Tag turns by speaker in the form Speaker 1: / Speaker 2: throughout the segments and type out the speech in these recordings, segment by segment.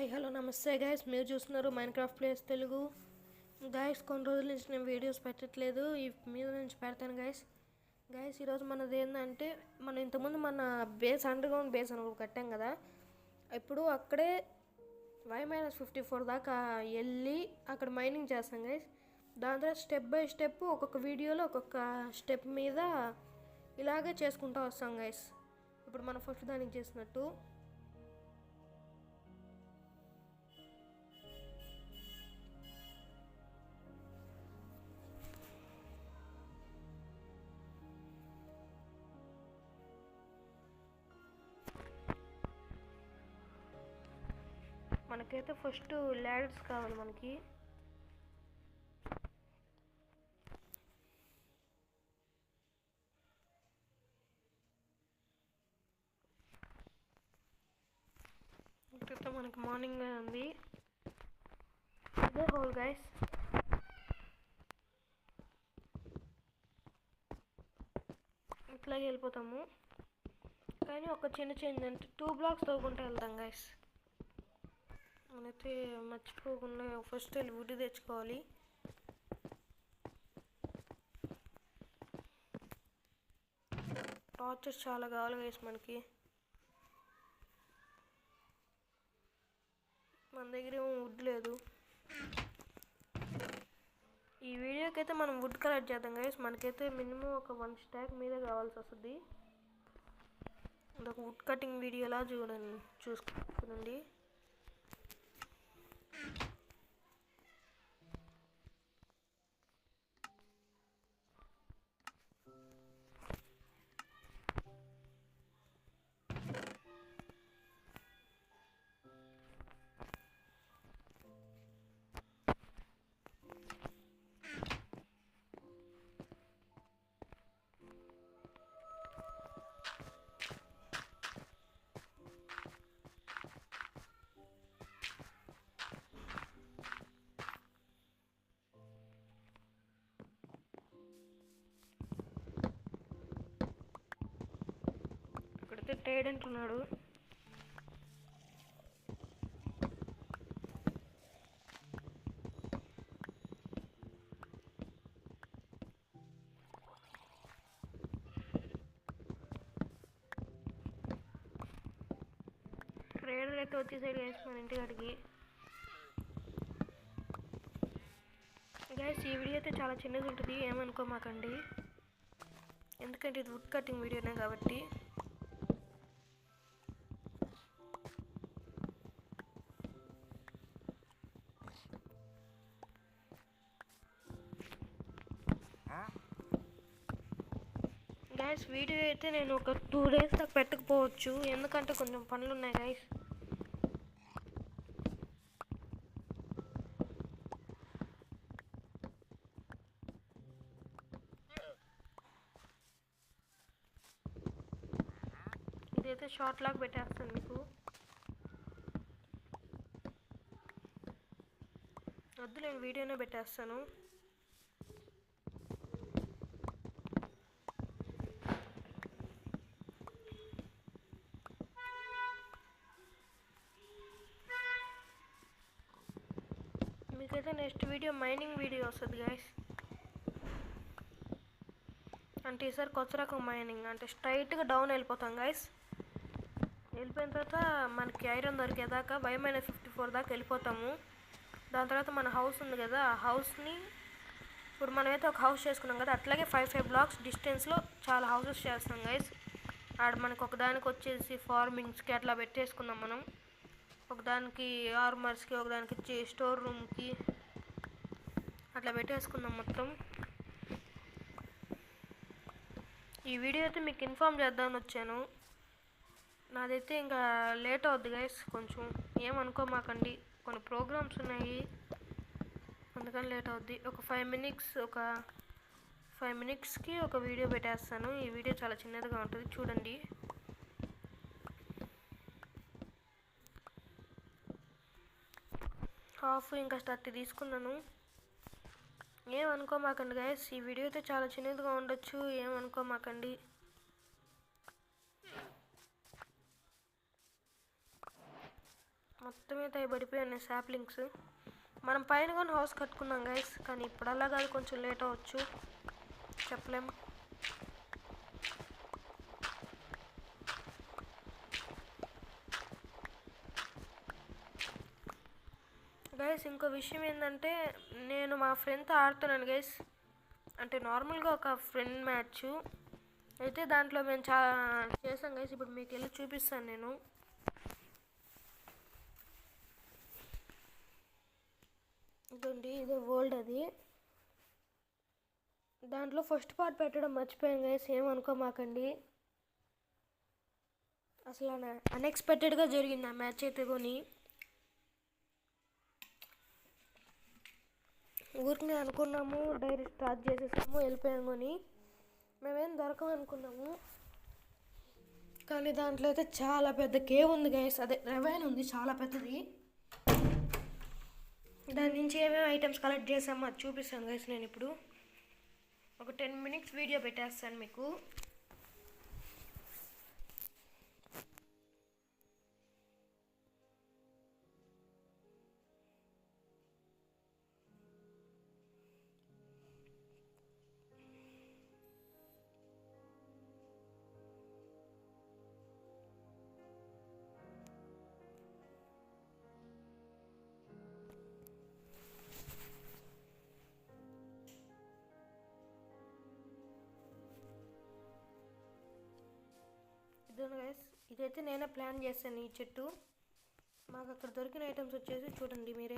Speaker 1: Hi hello నమస్తే guys, మీరు చూస్తున్నారు మైన్క్రాఫ్ట్ ప్లేస్ తెలుగు. గైస్ కొన్ని రోజుల నుంచి నేను వీడియోస్ పెట్టట్లేదు, ఈ మీద నుంచి పెడతాను గైస్ ఈరోజు మనది ఏంటంటే, మనం ఇంతకుముందు మన బేస్ అండర్గ్రౌండ్ బేస్ అని కట్టాం కదా. ఇప్పుడు అక్కడే Y-54 దాకా వెళ్ళి అక్కడ మైనింగ్ చేస్తాం గైస్. దాని తర్వాత స్టెప్ బై స్టెప్ ఒక్కొక్క వీడియోలో ఒక్కొక్క స్టెప్ మీద ఇలాగే చేసుకుంటూ వస్తాం గైస్. ఇప్పుడు మనం ఫస్ట్ దానికి చేసినట్టు మనకైతే ఫస్ట్ ల్యాడర్స్ కావాలి. మనకి ఇక్కడైతే మనకి మార్నింగ్ ఉంది, ఇదే హోల్ గైస్. ఇట్లాగే వెళ్ళిపోతాము, కానీ ఒక చిన్న చేంజ్ అంటే 2 బ్లాక్స్ తవ్వుకుంటూ వెళ్తాం గైస్. మనైతే మర్చిపోకుండా ఫస్ట్ వెళ్ళి వుడ్ తెచ్చుకోవాలి. టార్చర్స్ చాలా కావాలి గైస్ మనకి. మన దగ్గర ఏమో వుడ్ లేదు. ఈ వీడియోకి అయితే మనం వుడ్ కలెక్ట్ చేద్దాం గైస్. మనకైతే మినిమం ఒక 1 స్టాక్ మీద కావాల్సి వస్తుంది. అదొక వుడ్ కటింగ్ వీడియోలా చూసుకోండి. ఇక్కడైతే టైడెంట్ ఉన్నాడు. ట్రేడర్ అయితే వచ్చేసైడ్ గైస్ మన ఇంటికాడికి. గైస్ ఈ వీడియో అయితే చాలా చిన్నది ఉంటుంది, ఏమనుకోమాకండి, ఎందుకంటే ఇది వుడ్ కటింగ్ వీడియోనే కాబట్టి. గైస్ వీడియో అయితే నేను ఒక 2 days దాకా పెట్టకపోవచ్చు, ఎందుకంటే కొంచెం పనులు ఉన్నాయి గైస్. ఇదైతే షార్ట్ లాగా పెట్టేస్తాను మీకు. వద్దు, నేను వీడియోనే పెట్టేస్తాను. మీకైతే నెక్స్ట్ వీడియో మైనింగ్ వీడియో వస్తుంది గైస్. అంటే ఈసారి కొత్త రకం మైనింగ్, అంటే స్ట్రైట్గా డౌన్ వెళ్ళిపోతాం గైస్. వెళ్ళిపోయిన తర్వాత మనకి ఐరన్ దొరికేదాకా Y-54 దాకా వెళ్ళిపోతాము. దాని తర్వాత మన హౌస్ ఉంది కదా, ఆ హౌస్ని ఇప్పుడు మనమైతే ఒక హౌస్ చేసుకున్నాం కదా, అట్లాగే 5 బ్లాక్స్ డిస్టెన్స్లో చాలా హౌసెస్ చేస్తాం గైస్. ఆడ మనకు ఒకదానికి వచ్చేసి ఫార్మింగ్స్కి అట్లా పెట్టేసుకున్నాం మనం. ఒకదానికి ఆర్మర్స్కి, ఒకదానికి స్టోర్ రూమ్కి అట్లా పెట్టేసుకున్నాం మొత్తం. ఈ వీడియో అయితే మీకు ఇన్ఫామ్ చేద్దామని వచ్చాను. నాదైతే ఇంకా లేట్ అవుద్ది గైస్, కొంచెం ఏమనుకోమాకండి, కొన్ని ప్రోగ్రామ్స్ ఉన్నాయి అందుకని లేట్ అవుద్ది. ఒక 5 మినిట్స్కి ఒక వీడియో పెట్టేస్తాను. ఈ వీడియో చాలా చిన్నదిగా ఉంటుంది, చూడండి. హాఫ్ ఇంకా 30 తీసుకున్నాను, ఏమనుకోమాకండి గైస్. ఈ వీడియో అయితే చాలా చిన్నదిగా ఉండొచ్చు, ఏమనుకోమాకండి. మొత్తం అయితే అవి పడిపోయాయి సాప్లింగ్స్. మనం పైన కానీ హౌస్ కట్టుకున్నాం గైస్, కానీ ఇప్పుడు అలా కాదు, కొంచెం లేట్ అవ్వచ్చు, చెప్పలేం. గైస్ ఇంకో విషయం ఏంటంటే, నేను మా ఫ్రెండ్తో ఆడుతున్నాను గైస్, అంటే నార్మల్గా ఒక ఫ్రెండ్ మ్యాచ్ అయితే దాంట్లో మేము చేసాం గైస్. ఇప్పుడు మీకు వెళ్ళి చూపిస్తాను నేను. ఇదండి, ఇదే వరల్డ్. అది దాంట్లో ఫస్ట్ పార్ట్ పెట్టడం మర్చిపోయాను గైస్, ఏమనుకోమాకండి. అసలు అన్ఎక్స్పెక్టెడ్గా జరిగింది ఆ మ్యాచ్ అయితే కొని. ఊరికి అనుకున్నాము, డైరెక్ట్ స్టార్ట్ చేసేసాము, వెళ్ళిపోయాము కొని. మేమేం దొరకమనుకున్నాము, కానీ దాంట్లో అయితే చాలా పెద్ద కేవ్ ఉంది గైస్, అదే రెవైన్ ఉంది చాలా పెద్దది. దాని నుంచి ఏమేమి ఐటమ్స్ కలెక్ట్ చేసామో అది చూపిస్తాను గైస్. నేను ఇప్పుడు ఒక 10 minutes వీడియో పెట్టేస్తాను మీకు. ఇదిగోండి గైస్, ఇదైతే నేనే ప్లాన్ చేశాను. ఈ చెట్టు మాకు అక్కడ దొరికిన ఐటమ్స్ వచ్చేసి చూడండి మీరే.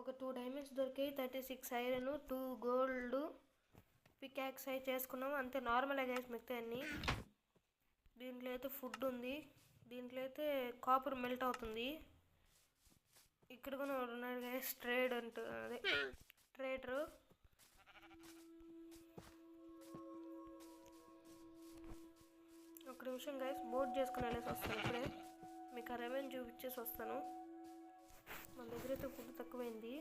Speaker 1: ఒక 2 డైమండ్స్ దొరికాయి, 36 ఐరన్, 2 గోల్డ్, పికాక్స్ అయి చేసుకున్నాం అంతే. నార్మల్ గైస్ మిగతా అన్నీ. దీంట్లో అయితే ఫుడ్ ఉంది, దీంట్లో అయితే కాపర్ మెల్ట్ అవుతుంది. ఇక్కడ కూడా ఉన్నాడు గైస్ ట్రేడ్ అంటూ, అదే ట్రేడరు. ఒక నిమిషం గైస్, బోట్ చేసుకుని వెళ్ళేసి వస్తాను. ఇప్పుడే మీకు ఆ రెవెన్యూ చూపించేసి వస్తాను. మన దగ్గర అయితే ఫుడ్ తక్కువైంది.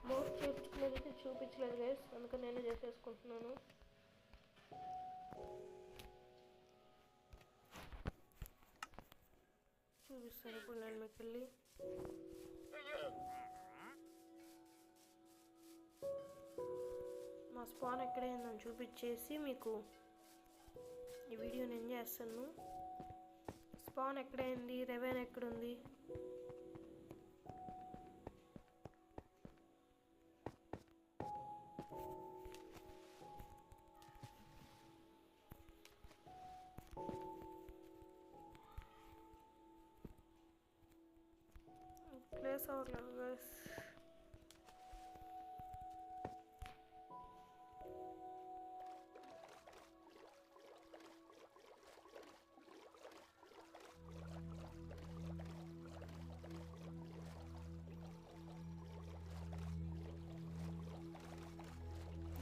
Speaker 1: బోట్ చేయించుకునేది చూపించలేదు గైస్, అందుకని నేనే చేసేసుకుంటున్నాను. చూపిస్తాను ఇప్పుడు నేను మీకు వెళ్ళి. మా స్పాన్ ఎక్కడైందని చూపించేసి మీకు ఈ వీడియో నేను చేస్తాను. స్పాన్ ఎక్కడైంది, రెవెన్ ఎక్కడుంది. ప్లేస్ అవ్వట్లేదు గైస్.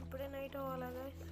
Speaker 1: ఇప్పుడే నైట్ అవ్వాలా గైస్.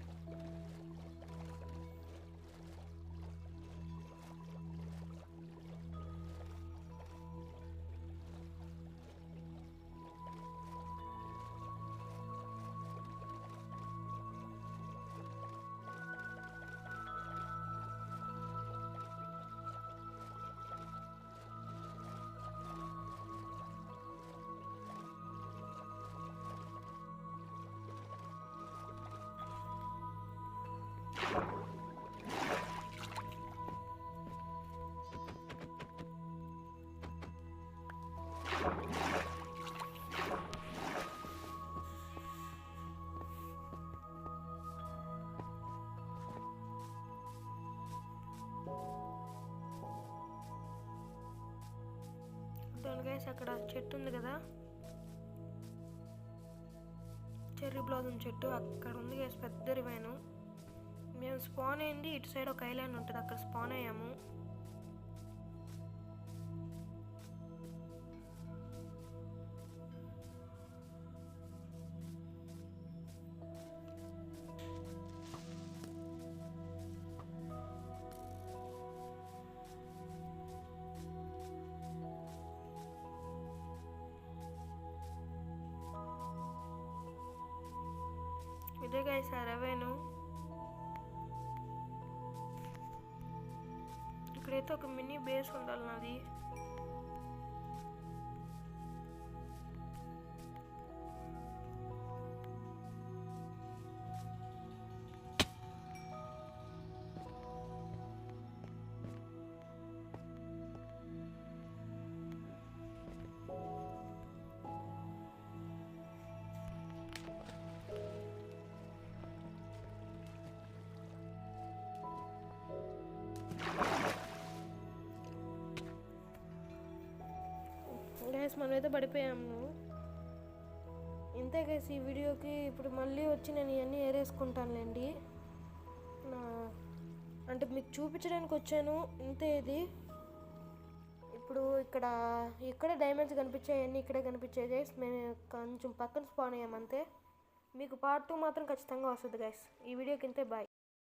Speaker 1: చూడండి గైస్, అక్కడ చెట్టు ఉంది కదా, చెర్రీ బ్లాసమ్ చెట్టు, అక్కడ ఉంది గైస్ పెద్ద రివైను. మేము స్పాన్ అయింది ఇటు సైడ్ ఒక ఐలాండ్ ఉంటుంది, అక్కడ స్పాన్ అయ్యాము. ఇదే గైస్ ఆ రెవెను. ఇక్కడైతే ఒక మినీ బేస్ ఉండాలి నాది. గైస్ మనమైతే పడిపోయాము. ఇంతే గైస్ ఈ వీడియోకి. ఇప్పుడు మళ్ళీ వచ్చి నేను ఇవన్నీ ఏరేసుకుంటానులేండి. అంటే మీకు చూపించడానికి వచ్చాను, ఇంతే. ఇది ఇప్పుడు ఇక్కడే డైమండ్స్ కనిపించాయి, అన్నీ ఇక్కడే కనిపించాయి గైస్. మేము కొంచెం పక్కన స్పాన్ అయ్యాము అంతే. మీకు పార్ట్ 2 మాత్రం ఖచ్చితంగా వస్తుంది గైస్. ఈ వీడియోకి ఇంతే, బాయ్.